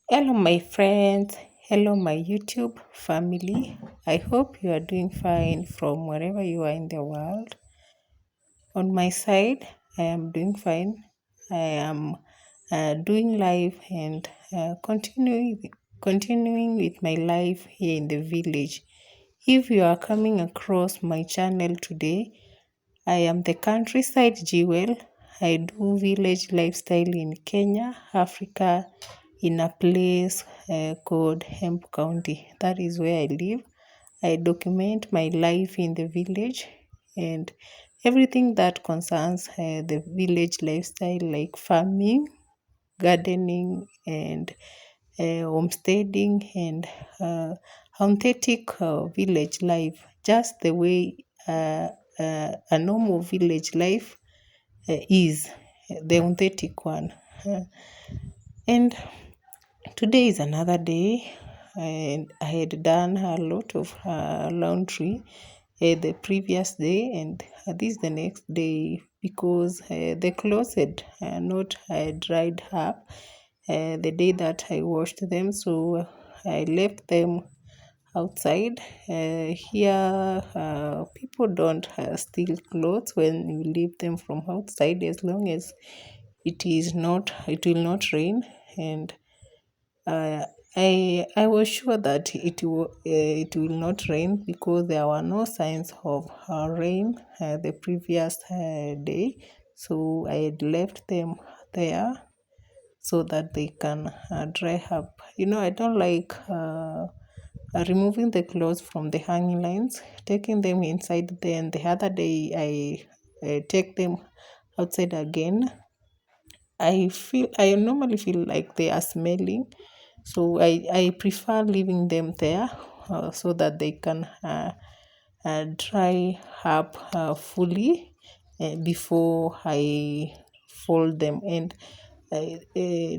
Hello, my friends. Hello, my YouTube family. I hope you are doing fine from wherever you are in the world. On my side, I am doing fine. I am doing life and continuing with my life here in the village. If you are coming across my channel today, I am the countryside Jewel. I do village lifestyle in Kenya, Africa, in a place called Hemp County. That is where I live. I document my life in the village and everything that concerns the village lifestyle, like farming, gardening, and homesteading, and authentic village life, just the way a normal village life is, the authentic one. And today is another day, and I had done a lot of laundry the previous day, and this is the next day because the clothes had not dried up the day that I washed them, so I left them outside. Here, people don't steal clothes when you leave them from outside, as long as it will not rain. And uh, I was sure that it will not rain because there were no signs of rain the previous day. So I had left them there so that they can dry up. I don't like removing the clothes from the hanging lines, taking them inside. Then the other day I take them outside again. I normally feel like they are smelling, so I prefer leaving them there so that they can dry up fully before I fold them. And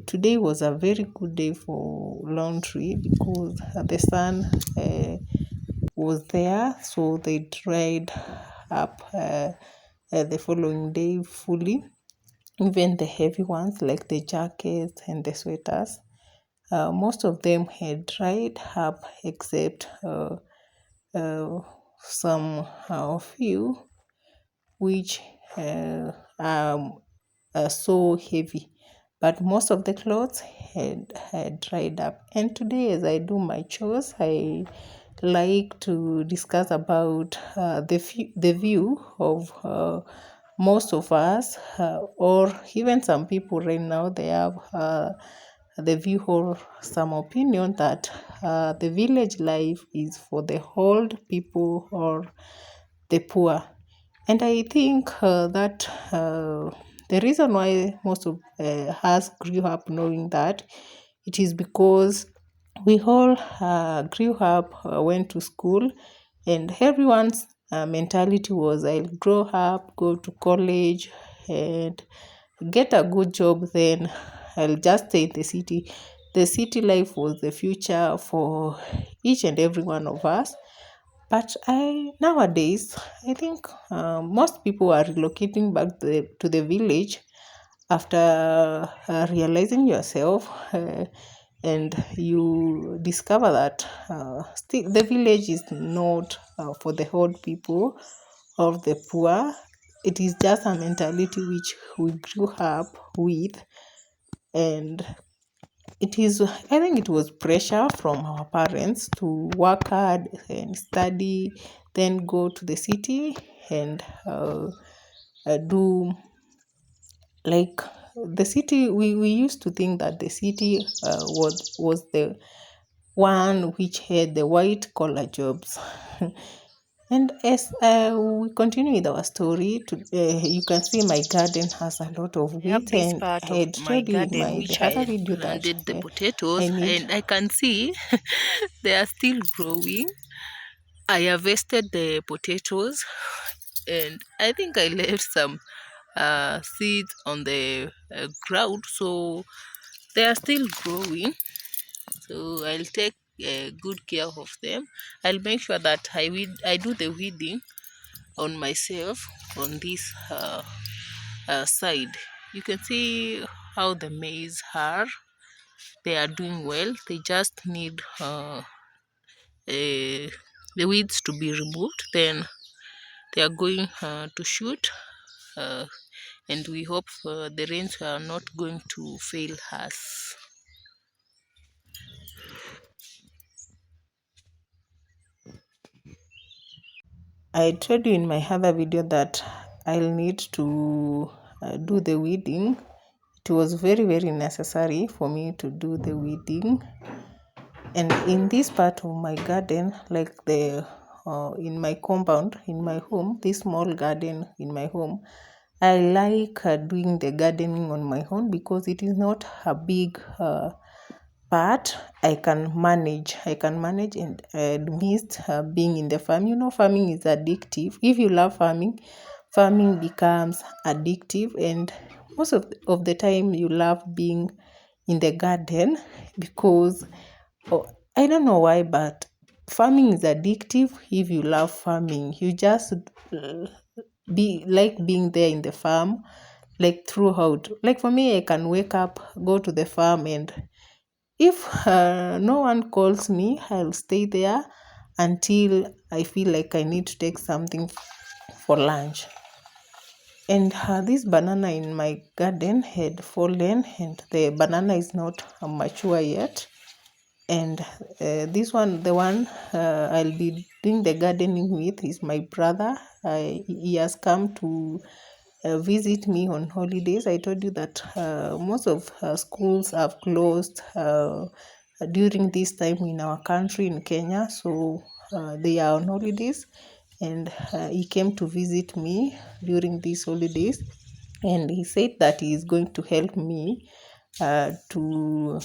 today was a very good day for laundry because the sun was there, so they dried up the following day fully. Even the heavy ones like the jackets and the sweaters, most of them had dried up except uh, some few which are so heavy. But most of the clothes had dried up. And today, as I do my chores, I like to discuss about the view of most of us, or even some people right now, they have the view or some opinion that the village life is for the old people or the poor. And I think that the reason why most of us grew up knowing that, it is because we all grew up, went to school, and everyone's mentality was, I'll grow up, go to college, and get a good job, then I'll just stay in the city. The city life was the future for each and every one of us. But nowadays, I think most people are relocating back to the village after realizing yourself, and you discover that still the village is not for the old people or the poor. It is just a mentality which we grew up with, and I think it was pressure from our parents to work hard and study, then go to the city and do, like, the city. We used to think that the city was the one which had the white collar jobs. And as we continue with our story, you can see my garden has a lot of I have weeds, this and part I of had my told you in garden the which other I video that planted the I potatoes, need. and I can see they are still growing. I harvested the potatoes, and I think I left some seeds on the ground, so they are still growing. So I'll take good care of them. I'll make sure that I do the weeding on myself on this side. You can see how the maize are. they are doing well. They just need the weeds to be removed. Then they are going to shoot, uh, and we hope the rains are not going to fail us. I told you in my other video that I'll need to do the weeding. It was very, very necessary for me to do the weeding. And in this part of my garden, like the in my compound, in my home, this small garden in my home, I like doing the gardening on my own because it is not a big part. I can manage and missed being in the farm. Farming is addictive. If you love farming becomes addictive, and most of the time you love being in the garden because I don't know why, but farming is addictive. If you love farming, you just be like being there in the farm, like throughout. Like for me, I can wake up, go to the farm, and if no one calls me, I'll stay there until I feel like I need to take something for lunch. And this banana in my garden had fallen, and the banana is not mature yet. And this one, the one I'll be doing the gardening with, is my brother. He has come to visit me on holidays. I told you that most of schools have closed during this time in our country, in Kenya. So they are on holidays, and he came to visit me during these holidays. And he said that he is going to help me to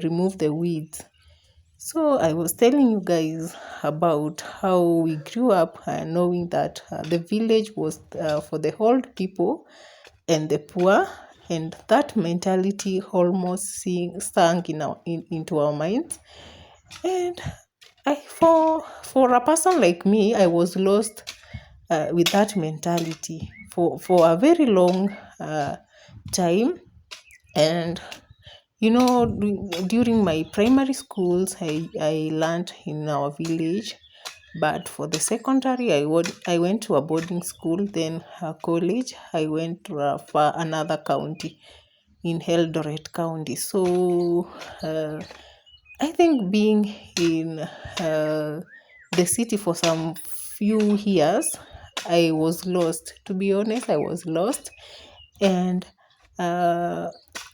remove the weeds. So I was telling you guys about how we grew up knowing that the village was for the old people and the poor, and that mentality almost sunk into our minds. And for a person like me, I was lost with that mentality for a very long time. And during my primary schools, I learned in our village. But for the secondary, I went to a boarding school. Then college, I went to for another county in Eldoret County. So I think being in the city for some few years, I was lost. To be honest, I was lost. And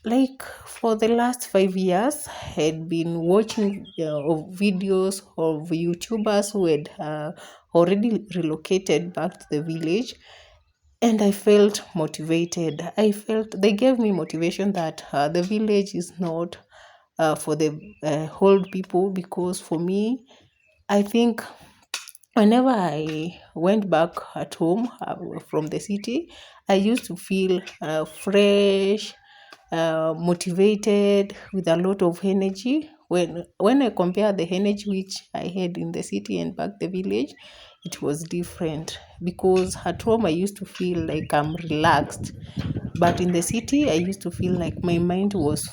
like for the last 5 years, I had been watching of videos of YouTubers who had already relocated back to the village, and I felt motivated. I felt they gave me motivation that the village is not for the old people, because for me, I think whenever I went back at home from the city, I used to feel fresh, motivated, with a lot of energy. When I compare the energy which I had in the city and back the village, it was different, because at home I used to feel like I'm relaxed, but in the city I used to feel like my mind was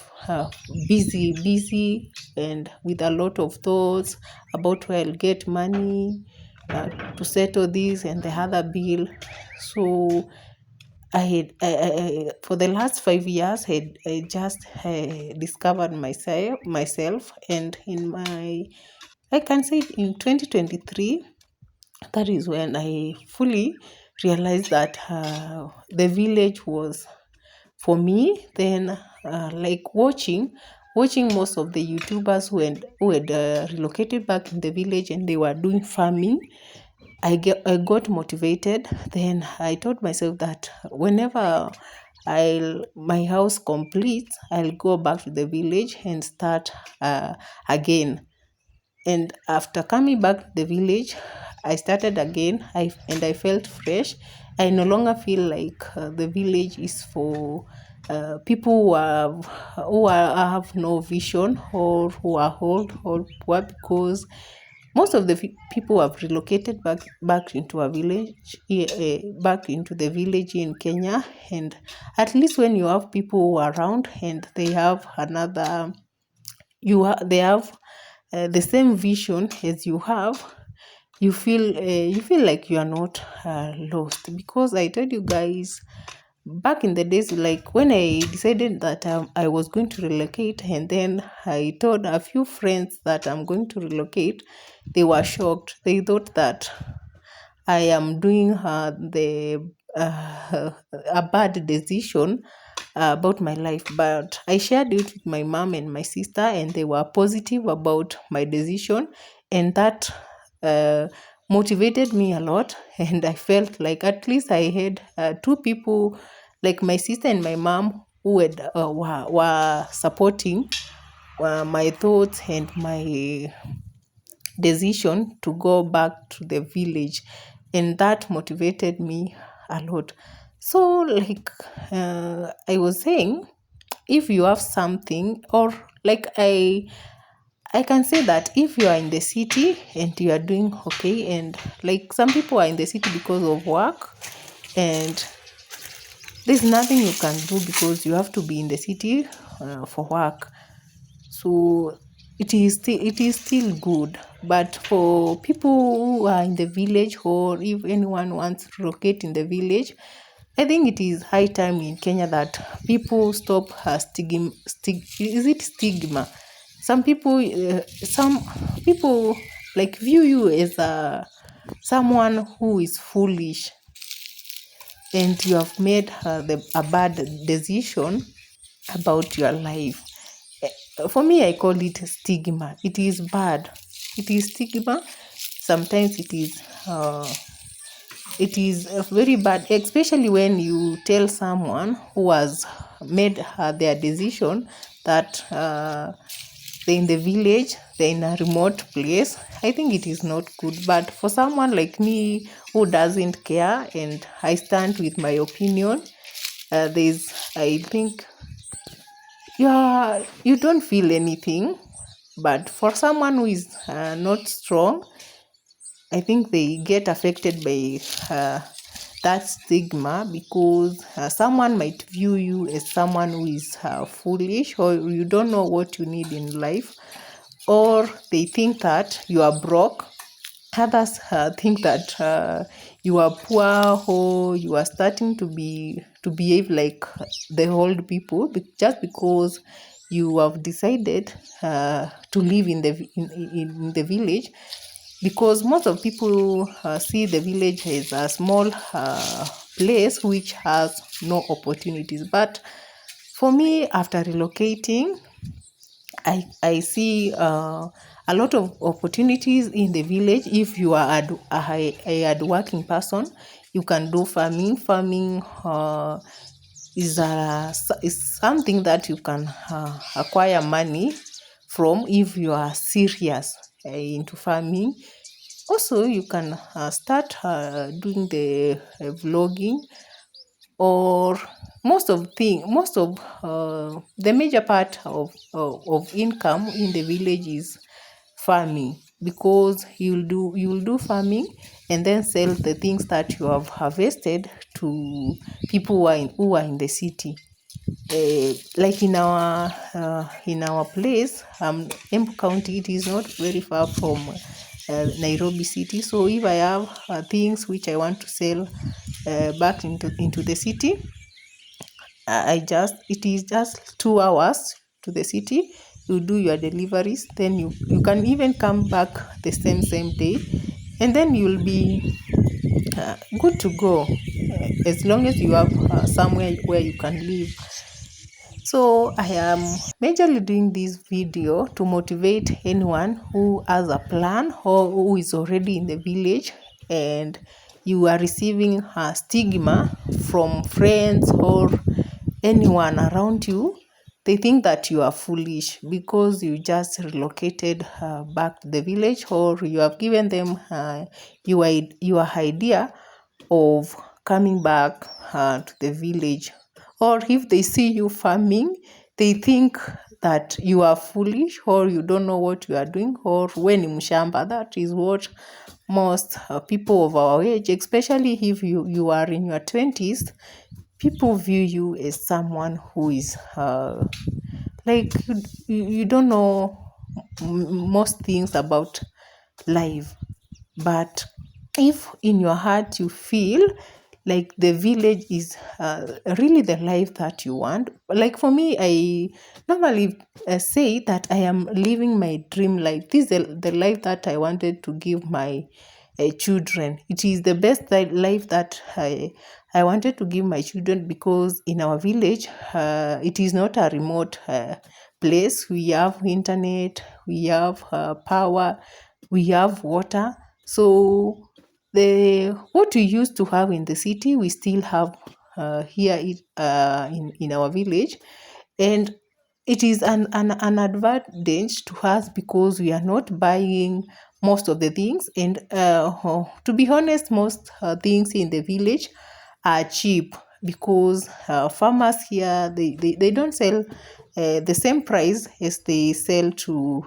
busy, and with a lot of thoughts about where I'll get money to settle this and the other bill. So for the last 5 years, I just discovered myself, and I can say in 2023, that is when I fully realized that the village was for me. Then like watching most of the YouTubers who had relocated back in the village, and they were doing farming, I got motivated. Then I told myself that whenever my house completes, I'll go back to the village and start again. And after coming back to the village, I started again. I felt fresh. I no longer feel like the village is for people who have no vision, or who are old or poor, because most of the people have relocated back into a village, back into the village in Kenya. And at least when you have people who are around and they have another, they have the same vision as you have, you feel like you are not lost. Because I told you guys, back in the days, like when I decided that I was going to relocate, and then I told a few friends that I'm going to relocate, they were shocked. They thought that I am doing a bad decision about my life. But I shared it with my mom and my sister, and they were positive about my decision, and that motivated me a lot. And I felt like at least I had two people, like my sister and my mom, who were supporting my thoughts and my decision to go back to the village, and that motivated me a lot. So like I was saying, if you have something, or like I can say that if you are in the city and you are doing okay, and like some people are in the city because of work, and there's nothing you can do because you have to be in the city for work. So it is still good. But for people who are in the village, or if anyone wants to relocate in the village, I think it is high time in Kenya that people stop is it stigma? Some people like view you as someone who is foolish, and you have made a bad decision about your life. For me, I call it stigma. It is bad. It is stigma. Sometimes it is very bad, especially when you tell someone who has made their decision that they're in the village, they're in a remote place. I think it is not good. But for someone like me who doesn't care and I stand with my opinion, I think you don't feel anything. But for someone who is not strong, I think they get affected by that stigma, because someone might view you as someone who is foolish, or you don't know what you need in life, or they think that you are broke. Others think that you are poor, or you are starting to behave like the old people, just because you have decided to live in the village. Because most of people see the village as a small place which has no opportunities. But for me, after relocating, I see a lot of opportunities in the village. If you are a hardworking person, you can do farming. Farming is something that you can acquire money from if you are serious into farming. Also, you can start doing the vlogging, or most of the major part of income in the village is farming, because you'll do farming and then sell the things that you have harvested to people who are in the city. Like in our place, Embu County, it is not very far from Nairobi city. So if I have things which I want to sell back into the city, it is just 2 hours to the city. You do your deliveries, then you can even come back the same day, and then you'll be good to go, as long as you have somewhere where you can live. So I am majorly doing this video to motivate anyone who has a plan, or who is already in the village, and you are receiving a stigma from friends or anyone around you. They think that you are foolish because you just relocated back to the village, or you have given them your idea of coming back to the village. Or if they see you farming, they think that you are foolish or you don't know what you are doing, or when mshamba. That is what most people of our age, especially if you are in your 20s, people view you as someone who is like you don't know most things about life. But if in your heart you feel like the village is really the life that you want, like for me, I normally say that I am living my dream life. This is the life that I wanted to give my children. It is the best life that I wanted to give my children, because in our village, it is not a remote place. We have internet, we have power, we have water. So the what we used to have in the city, we still have here in our village. And it is an advantage to us, because we are not buying most of the things. And to be honest, most things in the village are cheap, because farmers here, they don't sell the same price as they sell to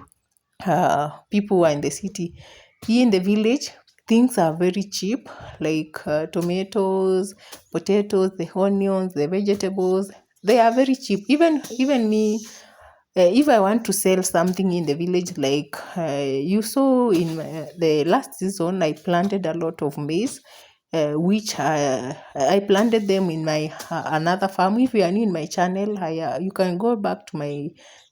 people who are in the city. Here in the village, things are very cheap, like tomatoes, potatoes, the onions, the vegetables. They are very cheap. Even me, if I want to sell something in the village, like you saw in the last season, I planted a lot of maize, which I planted them in my another farm. If you are new in my channel, you can go back to my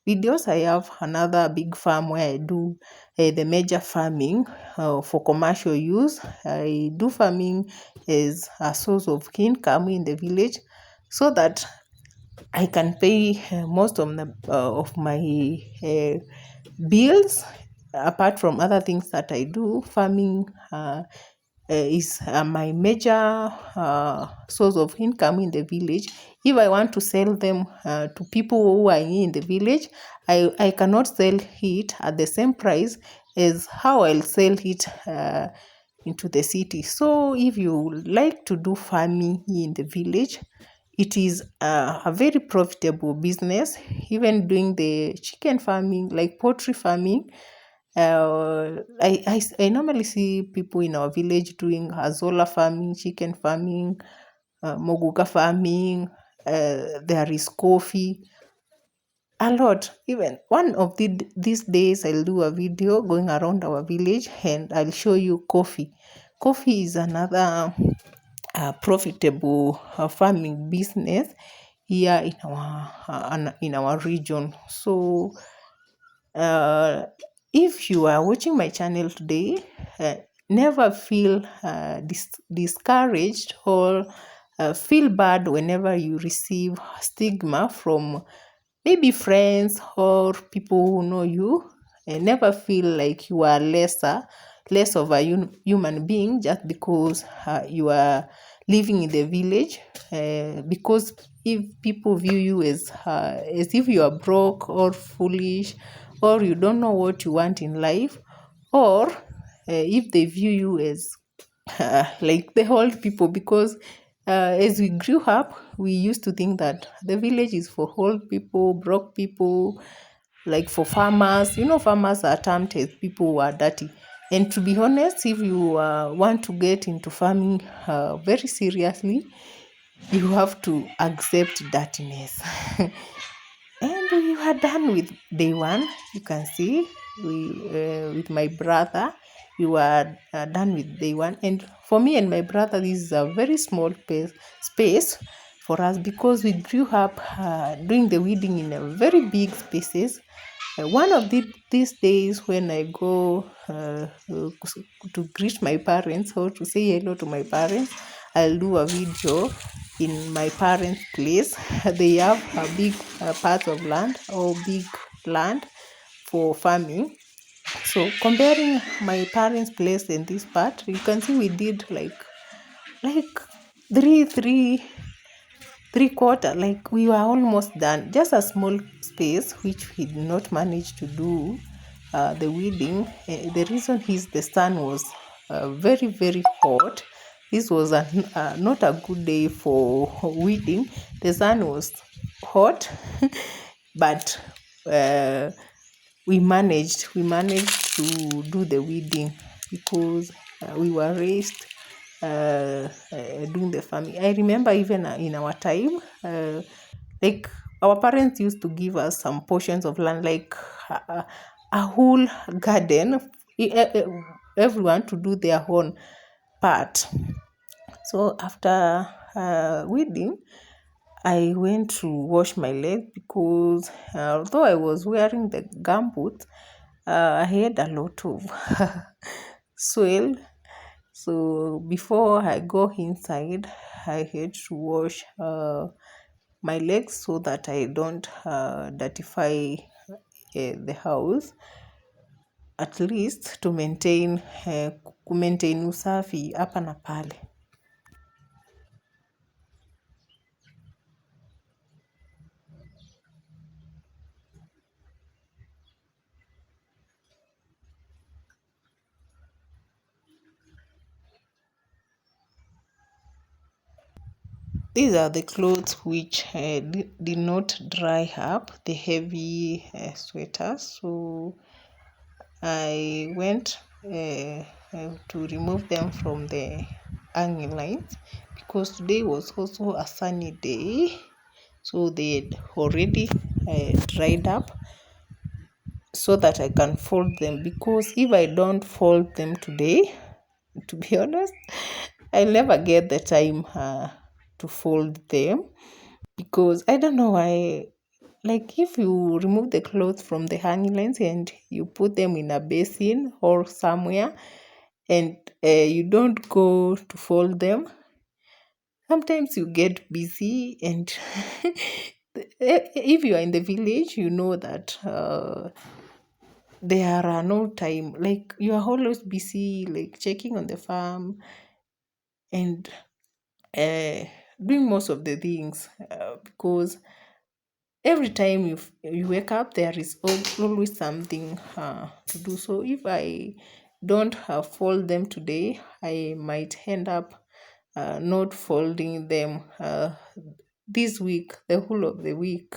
videos. I have another big farm where I do the major farming for commercial use. I do farming as a source of income in the village, so that I can pay most of my bills, apart from other things that I do. Farming is my major source of income in the village. If I want to sell them to people who are in the village, I cannot sell it at the same price as how I'll sell it into the city. So if you like to do farming in the village, it is a very profitable business. Even doing the chicken farming, like poultry farming, I normally see people in our village doing azola farming, chicken farming, moguga farming. There is coffee, a lot. Even one of these days, I'll do a video going around our village, and I'll show you coffee. Coffee is another profitable farming business here in our region. So if you are watching my channel today, never feel discouraged or feel bad whenever you receive stigma from maybe friends or people who know you. Never feel like you are less of a human being just because you are living in the village. Because if people view you as if you are broke or foolish, or you don't know what you want in life, or if they view you as like the old people, because as we grew up, we used to think that the village is for old people, broke people, like for farmers. Farmers are termed as people who are dirty. And to be honest, if you want to get into farming very seriously, you have to accept dirtiness. And we were done with day one. You can see with my brother, we were done with day one. And for me and my brother, this is a very small space for us, because we grew up doing the weeding in a very big spaces. One of these days, when I go to greet my parents or to say hello to my parents, I'll do a video in my parents' place. They have a big part of land, or big land for farming. So comparing my parents' place and this part, you can see we did like three quarter, like we were almost done. Just a small space which we did not manage to do the weeding. The reason is the sun was very, very hot. This was not a good day for weeding. The sun was hot, but uh, we managed to do the wedding because we were raised doing the farming. I remember even in our time, like our parents used to give us some portions of land, like a whole garden, everyone to do their own part. So after wedding, I went to wash my leg because although I was wearing the gumboot, I had a lot of swell. So before I go inside, I had to wash my legs so that I don't dirtify the house, at least to maintain usafi hapa na pale. These are the clothes which did not dry up, the heavy sweaters. So I went to remove them from the hanging lines because today was also a sunny day. So they had already dried up so that I can fold them, because if I don't fold them today, to be honest, I'll never get the time to fold them, because I don't know why. Like if you remove the clothes from the hanging lines and you put them in a basin or somewhere, and you don't go to fold them, sometimes you get busy, and if you are in the village, you know that there are no time. Like you are always busy, like checking on the farm and uh, doing most of the things, because every time you wake up, there is always something to do. So if I don't fold them today, I might end up not folding them this week, the whole of the week.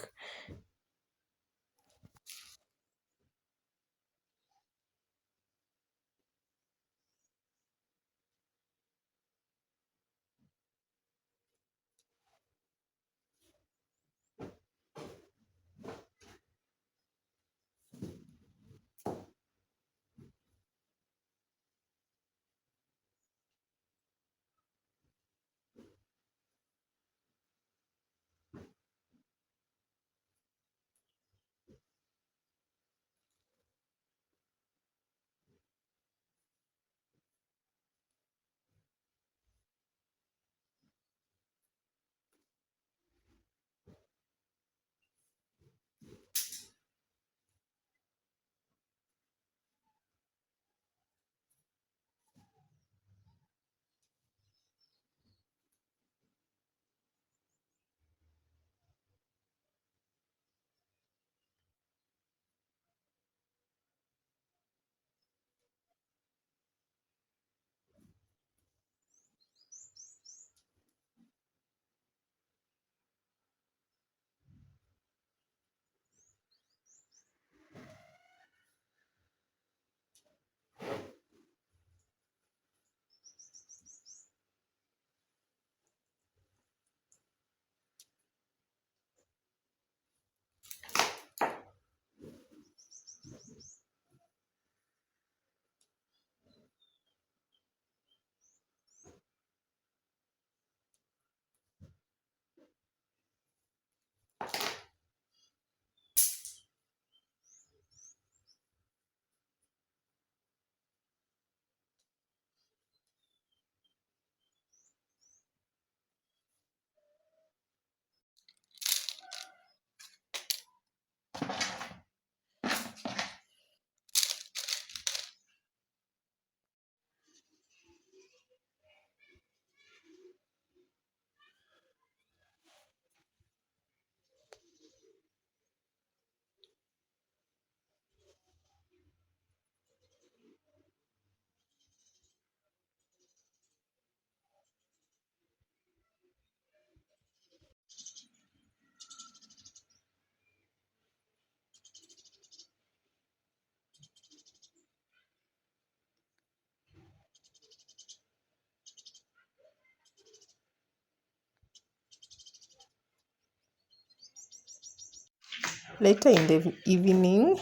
Later in the evening,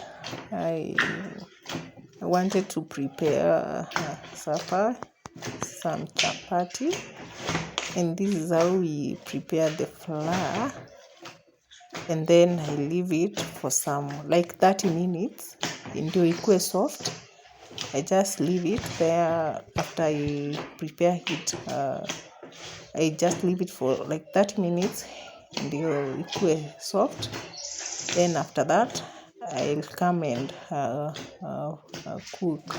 I wanted to prepare supper, some chapati, and this is how we prepare the flour. And then I leave it for some like 30 minutes ndio ikuwe soft. I just leave it there after I prepare it. I just leave it for like 30 minutes ndio ikuwe soft. Then after that, I'll come and cook.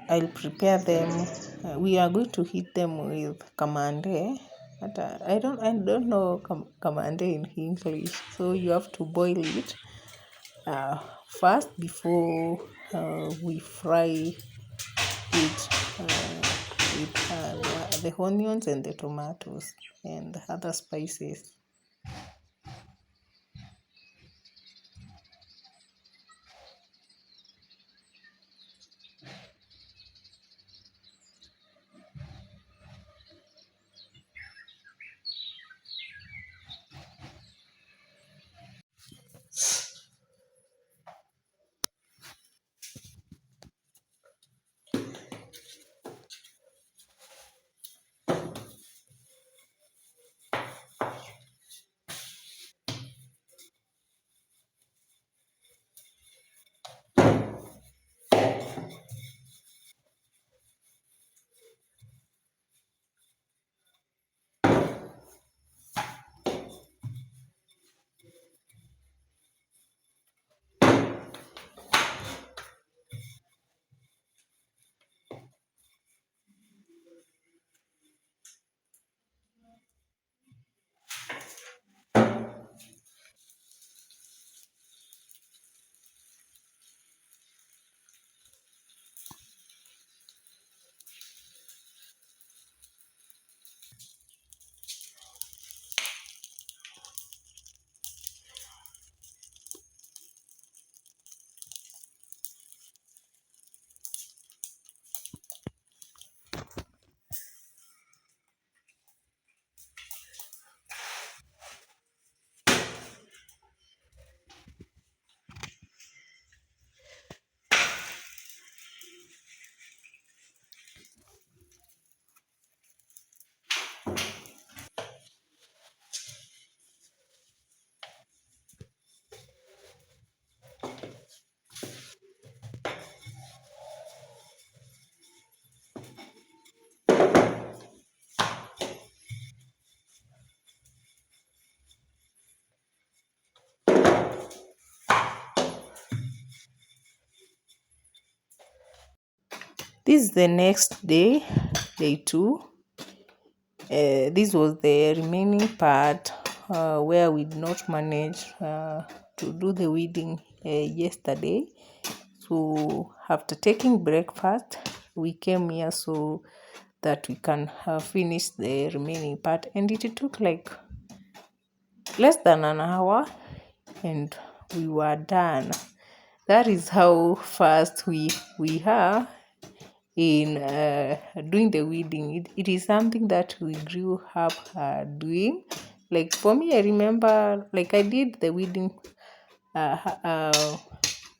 I'll prepare them. We are going to heat them with kamande. But I don't know kamande in English, so you have to boil it first before we fry it with the onions and the tomatoes and other spices. This is the next day, day 2. This was the remaining part where we did not manage to do the weeding yesterday. So after taking breakfast, we came here so that we can finish the remaining part, and it took like less than an hour and we were done. That is how fast we are in doing the weeding. It is something that we grew up doing. Like for me, I remember like I did the weeding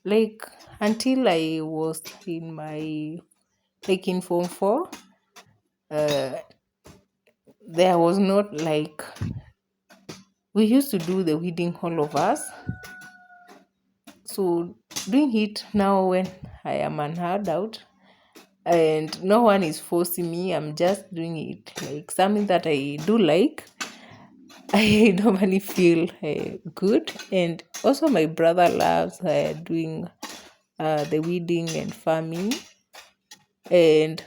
like until I was in my like in form 4. There was not like we used to do the weeding all of us. So doing it now when I am an adult and no one is forcing me, I'm just doing it like something that I do like. I normally feel good, and also my brother loves doing the weeding and farming, and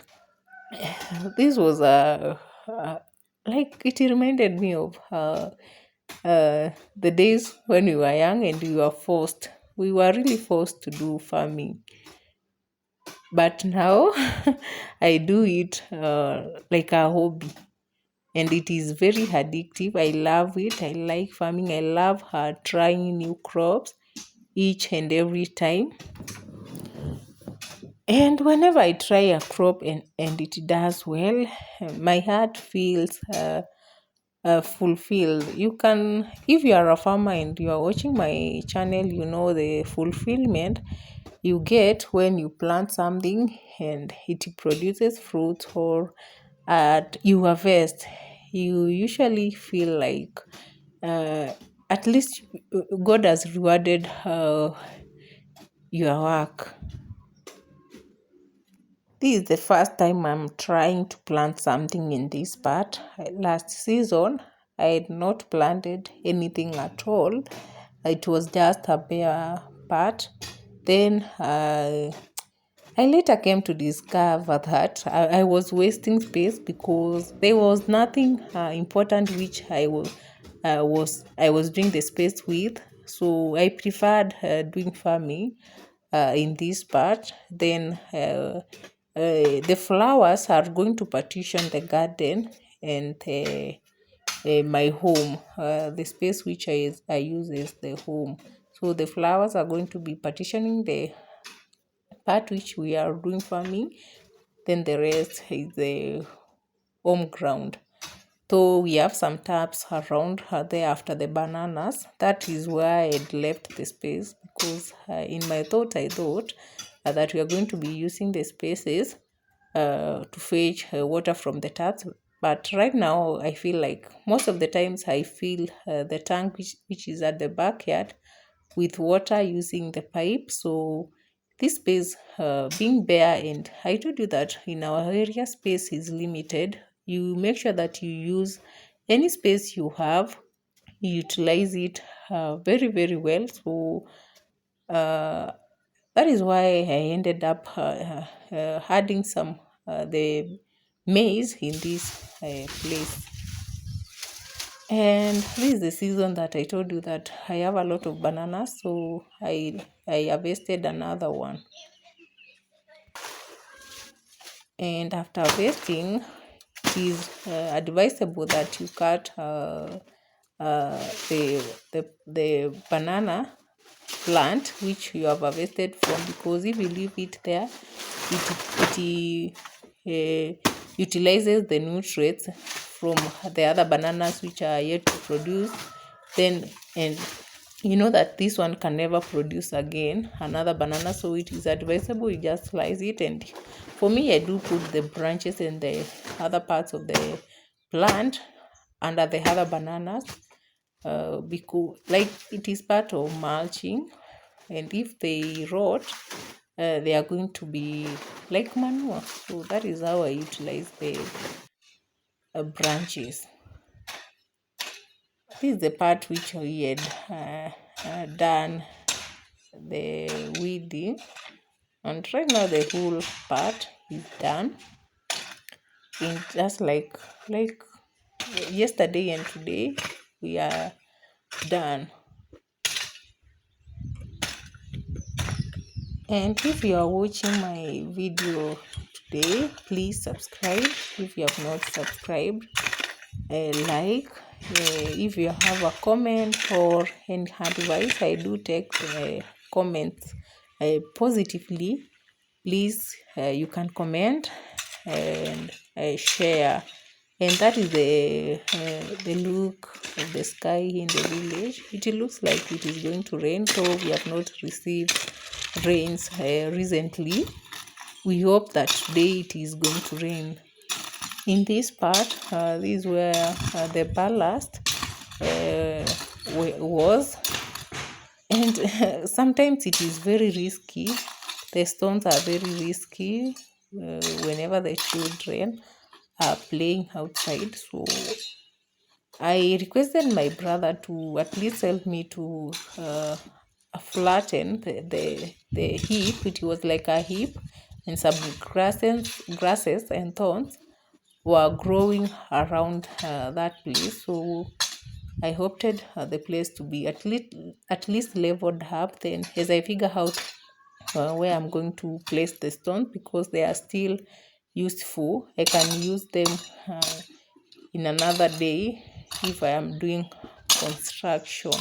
this was like it reminded me of the days when we were young and we were really forced to do farming. But now I do it like a hobby, and it is very addictive. I love it. I like farming. I love trying new crops each and every time. And whenever I try a crop and it does well, my heart feels fulfilled. You can, if you are a farmer and you are watching my channel, you know the fulfillment you get when you plant something and it produces fruit, or you harvest. You usually feel like at least God has rewarded your work. This is the first time I'm trying to plant something in this part. Last season, I had not planted anything at all. It was just a bare part. Then I later came to discover that I was wasting space because there was nothing important which I was doing the space with. So I preferred doing farming in this part. Then the flowers are going to partition the garden and my home. The space which I use is the home. So the flowers are going to be partitioning the part which we are doing farming. Then the rest is the home ground. So we have some taps around there after the bananas. That is why I had left the space, because in my thought, I thought that we are going to be using the spaces to fetch water from the taps. But right now, I feel like most of the times I fill the tank which is at the backyard with water using the pipe. So this space being bare, and I told you that in our area space is limited. You make sure that you use any space you have, you utilize it very very well. So that is why I ended up adding some the maize in this place. And this is the season that I told you that I have a lot of bananas, so I harvested another one. And after harvesting, it is advisable that you cut the banana plant which you have harvested from, because if you leave it there, it utilizes the nutrients from the other bananas which are yet to produce. Then, and you know that this one can never produce again another banana, so it is advisable you just slice it. And for me, I do put the branches and the other parts of the plant under the other bananas because like it is part of mulching, and if they rot, they are going to be like manure. So that is how I utilize the branches. This is the part which we had done the weeding, and right now the whole part is done. In just like yesterday and today, we are done. And if you are watching my video today, please subscribe if you have not subscribed. Like, if you have a comment or any advice, I do take comments positively. Please, you can comment and share. And that is the look of the sky in the village. It looks like it is going to rain, so we have not received rains recently. We hope that today it is going to rain. In this part, this is where the ballast was, and sometimes it is very risky. The stones are very risky whenever the children are playing outside. So I requested my brother to at least help me to flatten the heap. It was like a heap, and some grasses and thorns were growing around that place. So I opted the place to be at least leveled up. Then, as I figure out where I'm going to place the stones, because they are still useful, I can use them in another day if I am doing construction.